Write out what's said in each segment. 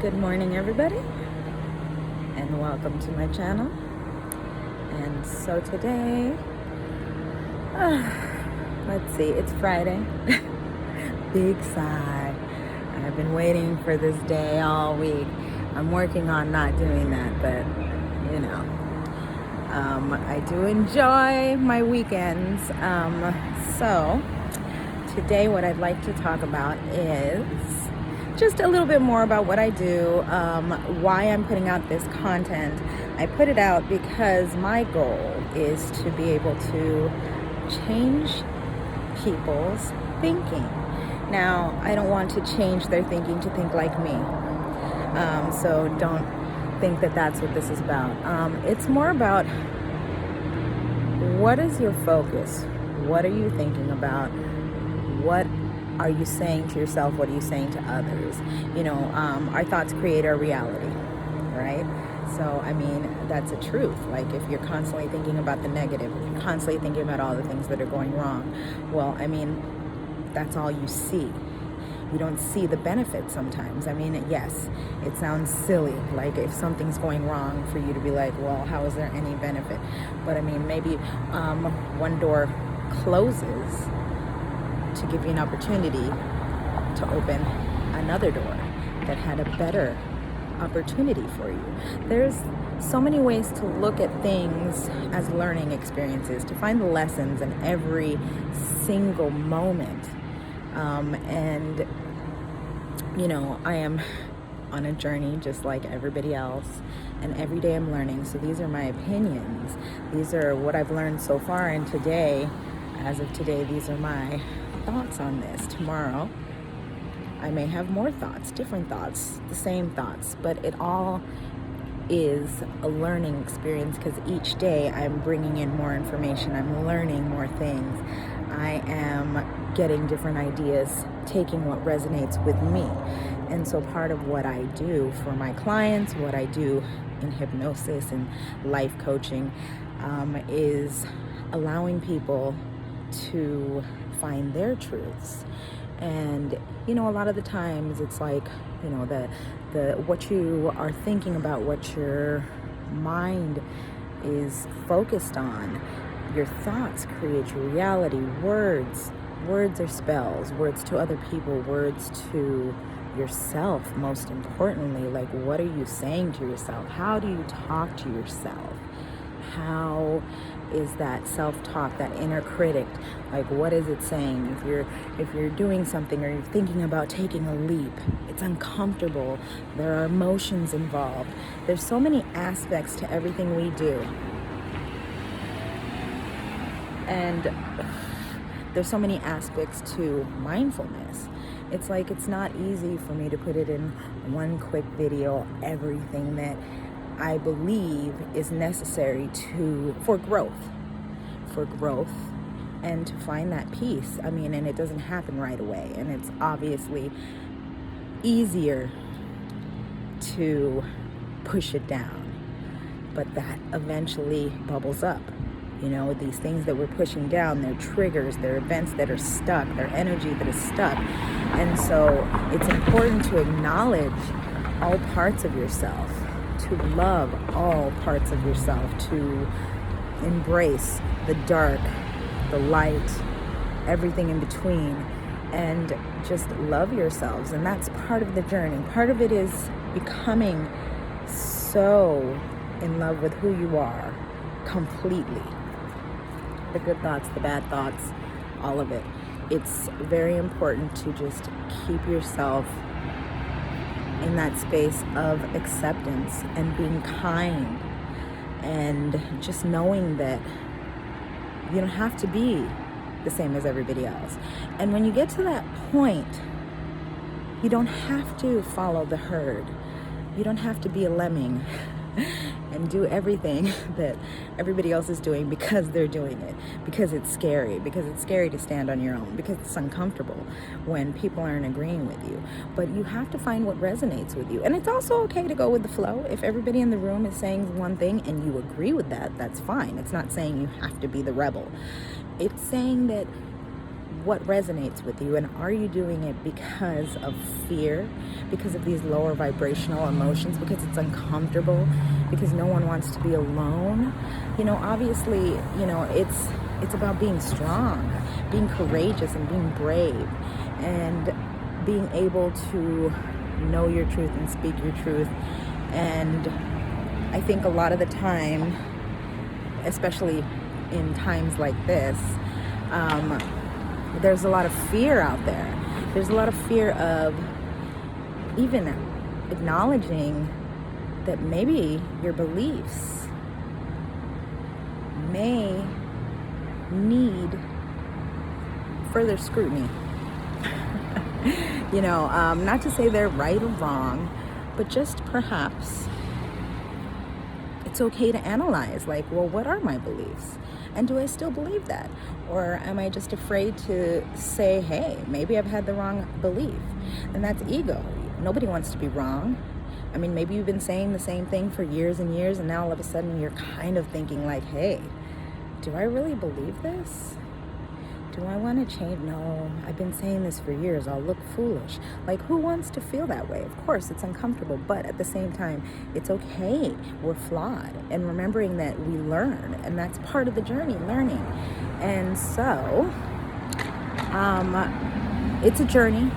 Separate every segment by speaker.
Speaker 1: Good morning, everybody, and welcome to my channel. And so today, let's see, it's Friday. Big sigh. I've been waiting for this day all week. I'm working on not doing that, but you know, I do enjoy my weekends. So today what I'd like to talk about is just a little bit more about what I do, why I'm putting out this content. I put it out because my goal is to be able to change people's thinking. Now, I don't want to change their thinking to think like me. So don't think that that's what this is about. It's more about, what is your focus? What are you thinking about? What are you saying to yourself? What are you saying to others? You know, our thoughts create our reality, right? So, I mean, that's a truth. Like, if you're constantly thinking about the negative, if you're constantly thinking about all the things that are going wrong, well, I mean, that's all you see. You don't see the benefits sometimes. I mean, yes, it sounds silly, like if something's going wrong, for you to be like, well, how is there any benefit? But I mean, maybe one door closes to give you an opportunity to open another door that had a better opportunity for you. There's so many ways to look at things as learning experiences, to find the lessons in every single moment. And you know, I am on a journey just like everybody else, and every day I'm learning. So these are my opinions. These are what I've learned so far, and today, as of today, these are my thoughts on this. Tomorrow, I may have more thoughts, different thoughts, the same thoughts, but it all is a learning experience, because each day I'm bringing in more information, I'm learning more things, I am getting different ideas, taking what resonates with me. And so part of what I do for my clients, what I do in hypnosis and life coaching, is allowing people to find their truths. And you know, a lot of the times it's like, you know, the what you are thinking about, what your mind is focused on, your thoughts create your reality. Words are spells. Words to other people, words to yourself, most importantly. Like, what are you saying to yourself? How do you talk to yourself? How is that self-talk, that inner critic, like, what is it saying? If you're doing something, or you're thinking about taking a leap, it's uncomfortable, there are emotions involved. There's so many aspects to everything we do, and there's so many aspects to mindfulness. It's like, it's not easy for me to put it in one quick video, everything that I believe is necessary for growth, and to find that peace. I mean, and it doesn't happen right away, and it's obviously easier to push it down, but that eventually bubbles up. You know, these things that we're pushing down, they're triggers, they're events that are stuck, they're energy that is stuck. And so it's important to acknowledge all parts of yourself, to love all parts of yourself, to embrace the dark, the light, everything in between, and just love yourselves. And that's part of the journey. Part of it is becoming so in love with who you are completely. The good thoughts, the bad thoughts, all of it. It's very important to just keep yourself in that space of acceptance and being kind, and just knowing that you don't have to be the same as everybody else. And when you get to that point, you don't have to follow the herd. You don't have to be a lemming and do everything that everybody else is doing because they're doing it, because it's scary to stand on your own, because it's uncomfortable when people aren't agreeing with you. But you have to find what resonates with you. And it's also okay to go with the flow. If everybody in the room is saying one thing and you agree with that, that's fine. It's not saying you have to be the rebel. It's saying that what resonates with you, and are you doing it because of fear, because of these lower vibrational emotions, because it's uncomfortable, because no one wants to be alone? Obviously, it's about being strong, being courageous, and being brave, and being able to know your truth and speak your truth. And I think a lot of the time, especially in times like this, there's a lot of fear out there. There's a lot of fear of even acknowledging that maybe your beliefs may need further scrutiny. Not to say they're right or wrong, but just perhaps it's okay to analyze, like, well, what are my beliefs? And do I still believe that? Or am I just afraid to say, hey, maybe I've had the wrong belief? And that's ego. Nobody wants to be wrong. I mean, maybe you've been saying the same thing for years and years, and now all of a sudden you're kind of thinking like, hey, do I really believe this? Do I want to change? No, I've been saying this for years. I'll look foolish. Like, who wants to feel that way? Of course, it's uncomfortable, but at the same time, it's okay. We're flawed. And remembering that we learn, and that's part of the journey, learning. And so, it's a journey,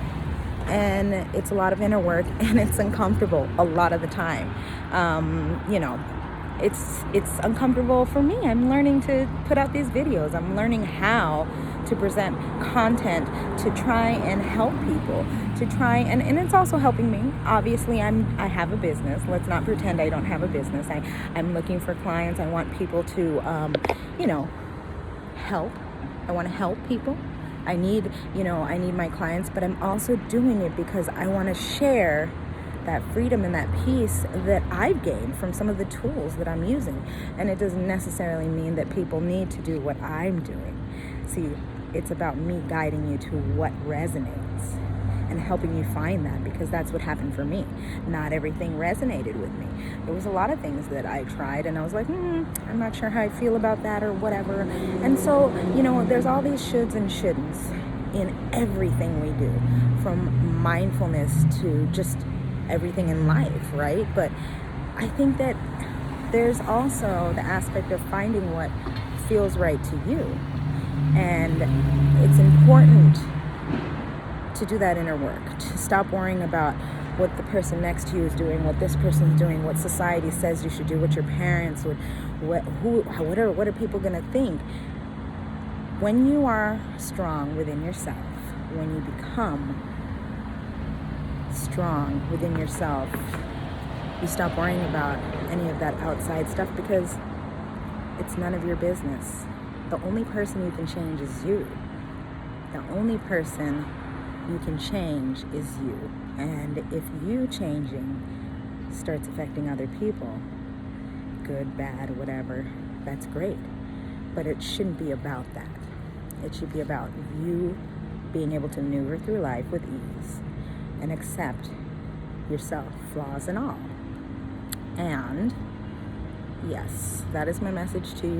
Speaker 1: and it's a lot of inner work, and it's uncomfortable a lot of the time. It's uncomfortable for me. I'm learning to put out these videos. I'm learning how to present content to try and help people, and it's also helping me. Obviously, I have a business. Let's not pretend I don't have a business. I'm looking for clients. I want people to, help. I want to help people. I need my clients, but I'm also doing it because I want to share that freedom and that peace that I've gained from some of the tools that I'm using. And it doesn't necessarily mean that people need to do what I'm doing. See, it's about me guiding you to what resonates and helping you find that, because that's what happened for me. Not everything resonated with me. There was a lot of things that I tried and I was like, I'm not sure how I feel about that or whatever. And so, there's all these shoulds and shouldn'ts in everything we do, from mindfulness to just everything in life, right? But I think that there's also the aspect of finding what feels right to you. And it's important to do that inner work, to stop worrying about what the person next to you is doing, what this person's doing, what society says you should do, what your parents would, what are people gonna think? When you are strong within yourself, when you become strong within yourself, you stop worrying about any of that outside stuff, because it's none of your business. The only person you can change is you. The only person you can change is you. And if you changing starts affecting other people, good, bad, whatever, that's great. But it shouldn't be about that. It should be about you being able to maneuver through life with ease and accept yourself, flaws and all. And yes, that is my message to you